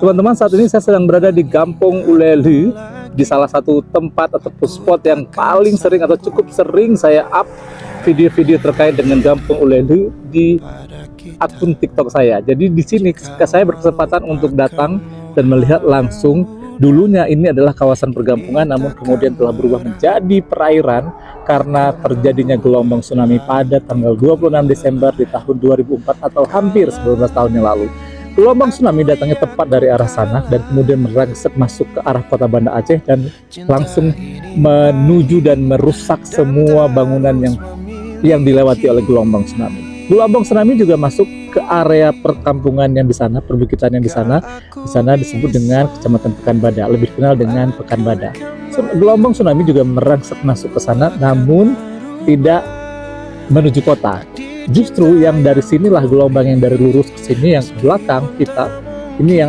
Teman-teman, saat ini saya sedang berada di Kampung Ulelu, di salah satu tempat atau spot yang paling sering atau cukup sering saya up video-video terkait dengan Kampung Ulelu di akun TikTok saya. Jadi di sini saya berkesempatan untuk datang dan melihat langsung. Dulunya ini adalah kawasan perkampungan, namun kemudian telah berubah menjadi perairan karena terjadinya gelombang tsunami pada tanggal 26 Desember di tahun 2004 atau hampir 19 tahun yang lalu. Gelombang tsunami datangnya tepat dari arah sana dan kemudian merangsek masuk ke arah kota Banda Aceh dan langsung menuju dan merusak semua bangunan yang dilewati oleh gelombang tsunami. Gelombang tsunami juga masuk ke area perkampungan yang di sana, perbukitan yang di sana. Di sana disebut dengan Kecamatan Pekanbadak, lebih dikenal dengan Pekanbadak. Gelombang tsunami juga merangsek masuk ke sana, namun tidak menuju kota. Justru yang dari sinilah gelombang yang dari lurus ke sini, yang ke belakang kita ini yang